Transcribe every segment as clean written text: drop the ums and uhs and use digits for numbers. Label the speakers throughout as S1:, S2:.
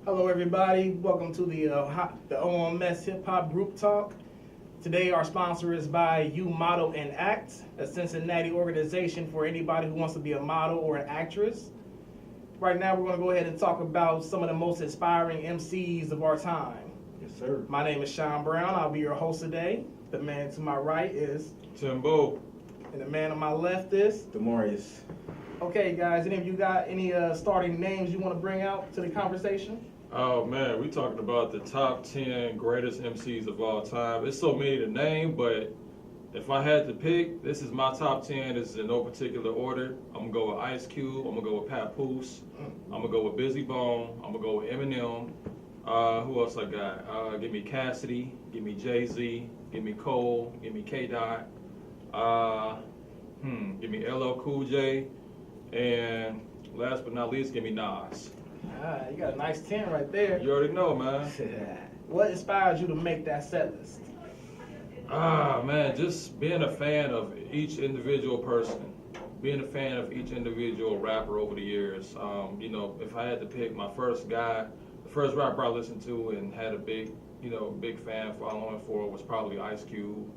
S1: Hello, everybody. Welcome to the OMS Hip Hop Group Talk. Today, our sponsor is by You Model and Act, a Cincinnati organization for anybody who wants to be a model or an actress. Right now, we're going to go ahead and talk about some of the most inspiring MCs of our time.
S2: Yes, sir.
S1: My name is Sean Brown. I'll be your host today. The man to my right is
S3: Timbo.
S1: And the man on my left is
S2: Demarius.
S1: Okay, guys. Any of you got any starting names you want to bring out to the conversation?
S3: Oh man, we talking about the top 10 greatest MCs of all time. It's so many to name, but if I had to pick, this is my top 10. This is in no particular order. I'm gonna go with Ice Cube. I'm gonna go with Papoose. I'm gonna go with Busy Bone. I'm gonna go with Eminem. Who else I got? Give me Cassidy. Give me Jay-Z. Give me Cole. Give me K-Dot. Give me LL Cool J. And last but not least, give me Nas.
S1: You got a nice 10 right there.
S3: You already know, man.
S1: What inspired you to make that set list?
S3: Man, just being a fan of each individual person, being a fan of each individual rapper over the years. If I had to pick my first guy, the first rapper I listened to and had a big fan following for was probably Ice Cube.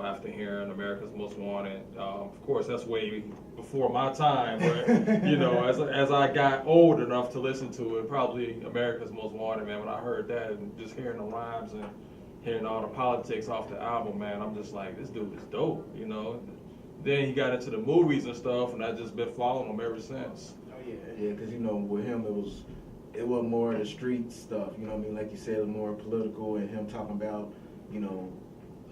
S3: After hearing America's Most Wanted, of course that's way before my time, but as I got old enough to listen to it, probably America's Most Wanted, man. When I heard that and just hearing the rhymes and hearing all the politics off the album, man, I'm just like, this dude is dope, Then he got into the movies and stuff, and I've just been following him ever since.
S1: Oh yeah.
S2: Yeah, because with him it was more of the street stuff. You know what I mean? Like you said, it was more political, and him talking about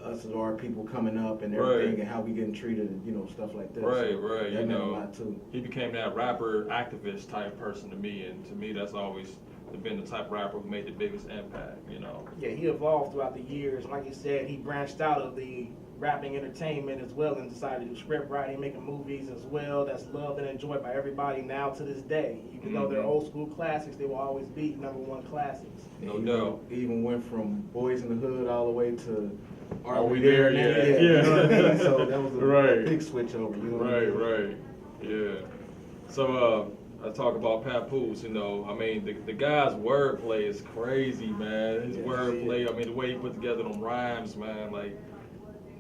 S2: us as our people coming up and everything,
S3: Right.
S2: and how we getting treated, and stuff like that.
S3: Right,
S2: So
S3: right.
S2: That meant a lot too.
S3: He became that rapper activist type person to me, and to me that's always been the type of rapper who made the biggest impact.
S1: Yeah, he evolved throughout the years. Like you said, he branched out of the rapping entertainment as well and decided to do script writing, making movies as well. That's loved and enjoyed by everybody now to this day. Even though they're old school classics, they will always be #1 classics.
S3: No doubt.
S2: He even went from Boys in the Hood all the way to
S3: Are We There Yet?
S2: You know what I mean? So that was a
S3: Right.
S2: big switch over. You know what I mean?
S3: Right, yeah. So I talk about Papoose, the guy's wordplay is crazy, man. His wordplay, the way he put together them rhymes, man, like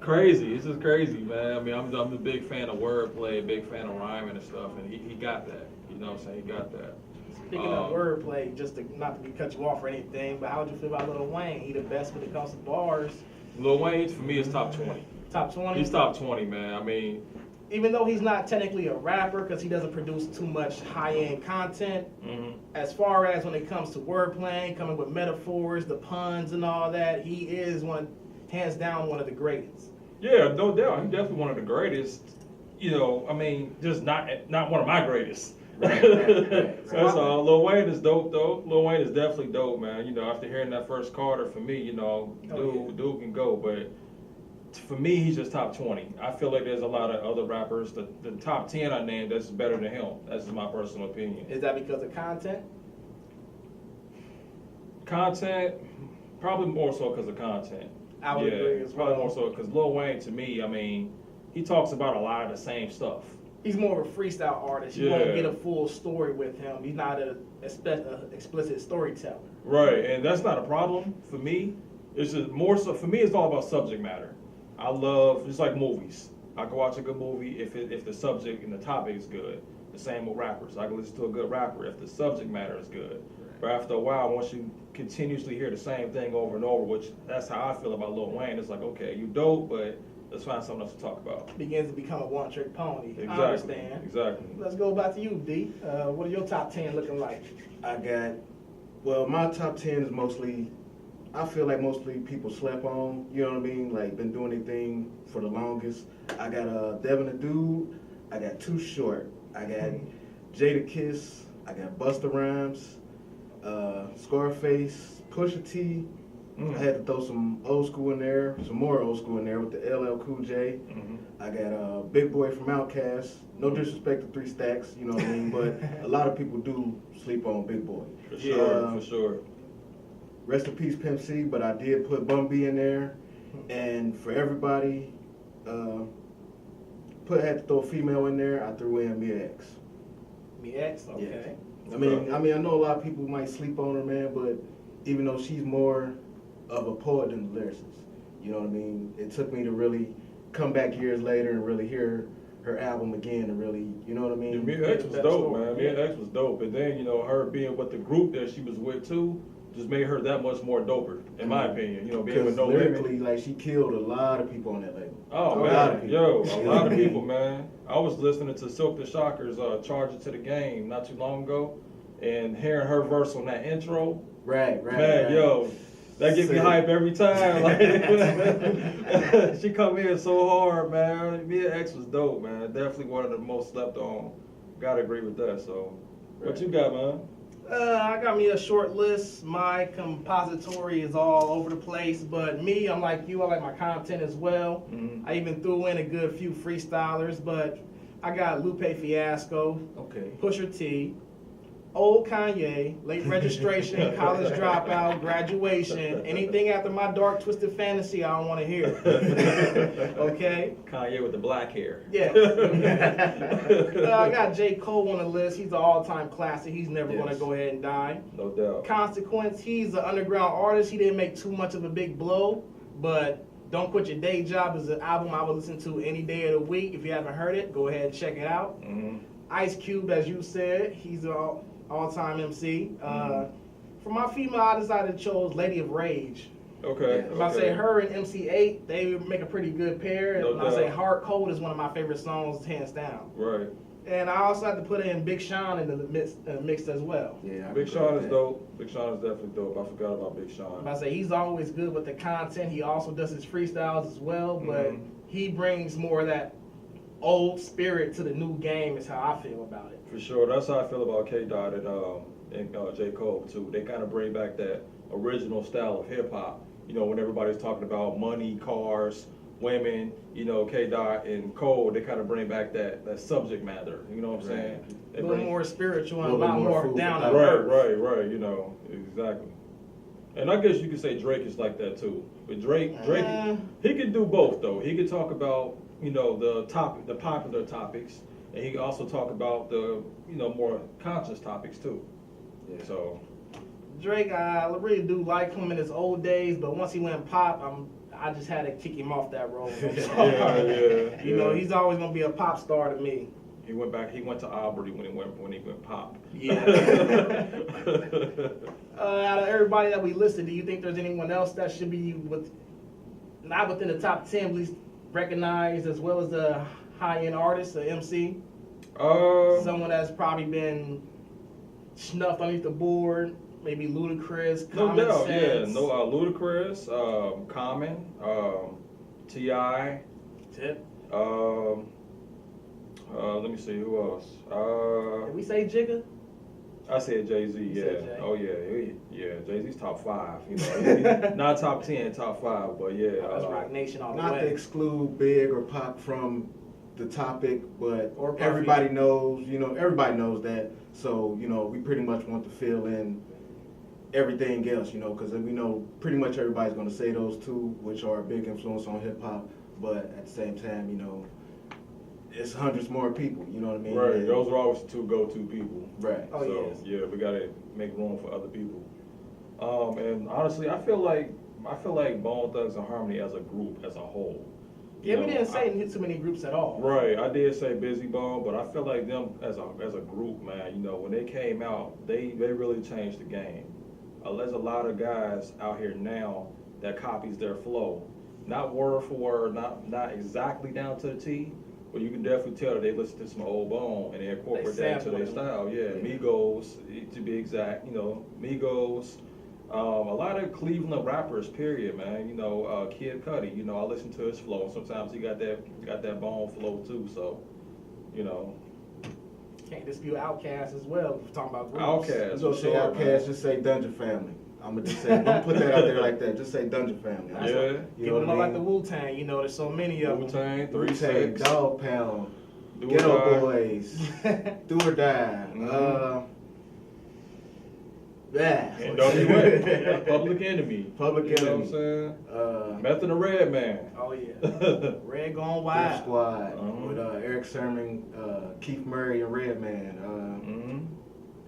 S3: crazy. It's just crazy, man. I'm a big fan of wordplay, big fan of rhyming and stuff, and he got that. You know what I'm saying? He got that.
S1: Speaking of wordplay, not to be cut you off or anything, but how would you feel about Lil Wayne? He the best when it comes to bars.
S3: Lil Wayne, for me, is top 20.
S1: Top 20?
S3: He's top 20, man.
S1: Even though he's not technically a rapper because he doesn't produce too much high-end content, as far as when it comes to wordplay, coming with metaphors, the puns and all that, he is hands down one of the greatest.
S3: Yeah, no doubt. He's definitely one of the greatest. Just not one of my greatest. That's all. Lil Wayne is dope, though. Lil Wayne is definitely dope, man. After hearing that first Carter, for me, dude can go. But for me, he's just top 20. I feel like there's a lot of other rappers. The top 10 I named, that's better than him. That's just my personal opinion.
S1: Is that because of content?
S3: Content, probably more so because of content.
S1: I would agree as well.
S3: Probably more so because Lil Wayne, to me, he talks about a lot of the same stuff.
S1: He's more of a freestyle artist. You won't get a full story with him. He's not an explicit storyteller.
S3: Right, and that's not a problem for me. It's just more so, for me, it's all about subject matter. I love, just like movies. I can watch a good movie if the subject and the topic is good. The same with rappers. I can listen to a good rapper if the subject matter is good. But after a while, once you continuously hear the same thing over and over, which that's how I feel about Lil Wayne, it's like, okay, you dope, but let's find something else to talk about.
S1: Begins to become a one-trick pony.
S3: Exactly.
S1: I understand.
S3: Exactly.
S1: Let's go back to you, D. What are your top 10 looking like?
S2: My top 10 is mostly, I feel like mostly people slept on, you know what I mean? Like, been doing their thing for the longest. I got Devin the Dude, I got Too Short, I got Jada Kiss, I got Busta Rhymes, Scarface, Pusha T. I had to throw some old school in there, some more old school in there with the LL Cool J. I got Big Boy from Outkast. No disrespect to 3 Stacks, you know what I mean? But a lot of people do sleep on Big Boy.
S3: For sure.
S2: Rest in peace, Pimp C, but I did put Bun B in there. And for everybody, had to throw a female in there, I threw in Mia X.
S1: Mia X? Okay.
S2: I mean, I know a lot of people might sleep on her, man, but even though she's more of a poet than a lyricist, you know what I mean? It took me to really come back years later and really hear her album again and really, you know what I mean?
S3: Yeah, Me and X was dope, man. Me and X was dope. And then, you know, her being with the group that she was with too, just made her that much more doper, in my opinion. You know, being with no
S2: lyrically,
S3: women.
S2: like, she killed a lot of people on that label.
S3: Oh,
S2: a
S3: man.
S2: lot of people.
S3: Yo, a lot of people, man. I was listening to Silk the Shockers, Charge It to the Game not too long ago, and hearing her verse on that intro.
S2: Right.
S3: Man, yo, that get me hype every time. Like, she come in so hard, man. Me and X was dope, man. Definitely one of the most slept on. Gotta agree with that. So, what you got, man?
S1: I got me a short list. My compository is all over the place, but me, I'm like you. I like my content as well.
S3: Mm-hmm.
S1: I even threw in a good few freestylers, but I got Lupe Fiasco,
S2: Okay.
S1: Pusha T, Old Kanye, Late Registration, College Dropout, Graduation. Anything after my dark twisted fantasy, I don't want to hear. Okay.
S3: Kanye with the black hair.
S1: Yeah. I got J. Cole on the list. He's an all-time classic. He's never going to go ahead and die.
S3: No doubt.
S1: Consequence, he's an underground artist. He didn't make too much of a big blow, but Don't Quit Your Day Job is an album I would listen to any day of the week. If you haven't heard it, go ahead and check it out.
S3: Mm-hmm.
S1: Ice Cube, as you said, he's an all-time MC. For my female, I decided to choose Lady of Rage.
S3: Okay.
S1: If I say her and MC8, they make a pretty good pair.
S3: No
S1: And I say
S3: doubt.
S1: Hard Cold is one of my favorite songs, hands down.
S3: Right.
S1: And I also had to put in Big Sean in the mix as well.
S2: Yeah.
S3: Big Sean is dope. Big Sean is definitely dope. I forgot about Big Sean.
S1: I say he's always good with the content. He also does his freestyles as well, but he brings more of that old spirit to the new game is how I feel about it.
S3: For sure. That's how I feel about K-Dot and J. Cole, too. They kind of bring back that original style of hip-hop. You know, when everybody's talking about money, cars, women, you know, K-Dot and Cole, they kind of bring back that subject matter. You know what I'm saying?
S1: A little more spiritual and a
S2: little
S1: lot
S2: more
S1: more
S2: food
S1: down
S2: for
S1: to
S2: thought.
S1: earth.
S3: Right, you know, exactly. And I guess you could say Drake is like that too. But Drake, he can do both though. He could talk about, you know, the popular topics, and he can also talk about the, you know, more conscious topics too.
S2: Yeah.
S3: So
S1: Drake, I really do like him in his old days, but once he went pop, I just had to kick him off that road.
S3: yeah.
S1: You know, he's always gonna be a pop star to me.
S3: He went to Aubrey when he went pop.
S1: Yeah. Out of everybody that we listed, do you think there's anyone else that should be not within the top 10, at least recognized as well as a high-end artist, a MC? Someone that's probably been snuffed underneath the board, maybe Ludacris,
S3: No
S1: Common
S3: doubt,
S1: Sense.
S3: yeah. No, Ludacris, Common, T.I.,
S1: Tip.
S3: let me see, who else?
S1: Did we say Jigga?
S3: I said Jay-Z,
S1: You
S3: yeah.
S1: said Jay.
S3: Oh, yeah. Jay-Z's top 5. You know, he's not top 10, top 5, but yeah.
S1: That's Rock Nation all the
S2: Not to
S1: way.
S2: exclude Big or Pop from the topic, but
S1: Or Puffy.
S2: everybody knows, everybody knows that. So, we pretty much want to fill in everything else, because we know pretty much everybody's going to say those two, which are a big influence on hip hop, but at the same time, it's hundreds more people, you know what I mean?
S3: Right,
S2: And-
S3: those are always the two go-to people.
S2: Right.
S1: Oh,
S3: So,
S1: yes.
S3: yeah, we gotta make room for other people. And honestly, I feel like Bone Thugs and Harmony as a group, as a whole.
S1: Yeah,
S3: You
S1: we
S3: know,
S1: didn't say too many groups at all.
S3: Right, I did say Busy Bone, but I feel like them as a group, man. When they came out, they really changed the game. There's a lot of guys out here now that copies their flow, not word for word, not exactly down to the T, but you can definitely tell that they listen to some old Bone and they incorporate that into their style. Yeah, Migos, to be exact. Migos. A lot of Cleveland rappers, period, man. Kid Cudi. I listen to his flow. Sometimes he got that Bone flow too. So,
S1: Can't dispute Outkast as well. If we're talking about groups.
S3: Outkast.
S2: So say Outkast, just say Dungeon Family. I'm gonna just say, don't put that out there like that. Just say Dungeon Family.
S1: That's
S3: Yeah.
S1: what- Give them like the Wu-Tang. There's so many of them.
S3: Wu-Tang, 3
S2: Wu-Tang,
S3: 6.
S2: Dog Pound,
S3: Do or
S2: Ghetto
S3: Die.
S2: Boys, Do or Die.
S3: NWA, Public Enemy.
S2: Public
S3: You know what I'm
S2: Enemy.
S3: saying?
S2: Uh,
S3: Method and Redman.
S1: Oh yeah. Red gone
S2: Def
S1: wild.
S2: Squad
S3: Uh-huh.
S2: with Eric Sermon, Keith Murray, and Redman.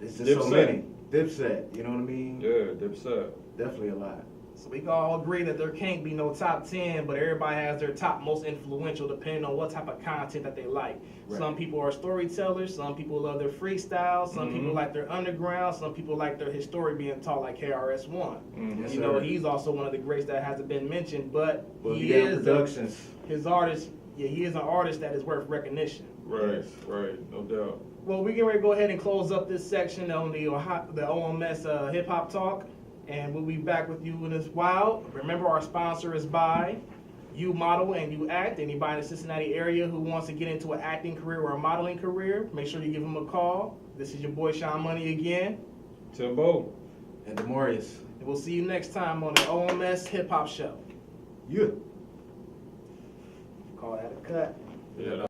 S3: Mm-hmm.
S2: It's just so
S3: Dipset.
S2: many. Dipset, you know what I mean?
S3: Yeah, Dipset.
S2: Definitely a lot.
S1: So we can all agree that there can't be no top 10, but everybody has their top most influential depending on what type of content that they like.
S2: Right.
S1: Some people are storytellers, some people love their freestyle, some people
S3: Mhm.
S1: like their underground, some people like their history being taught like KRS-One.
S3: Mhm.
S2: Yes,
S1: You know,
S2: sir.
S1: he's also one of the greats that hasn't been mentioned, but
S2: Well,
S1: he
S2: you got
S1: is
S2: productions.
S1: his artist. Yeah, he is an artist that is worth recognition.
S3: Right, right, no doubt.
S1: Well, we get ready to go ahead and close up this section on the OMS Hip Hop Talk, and we'll be back with you in this while. Remember, our sponsor is by You Model and You Act. Anybody in the Cincinnati area who wants to get into an acting career or a modeling career, make sure you give them a call. This is your boy Sean Money again,
S3: Timbo.
S2: And Demarius.
S1: and we'll see you next time on the OMS Hip Hop Show.
S2: Yeah.
S1: Call that a cut.
S3: Yeah.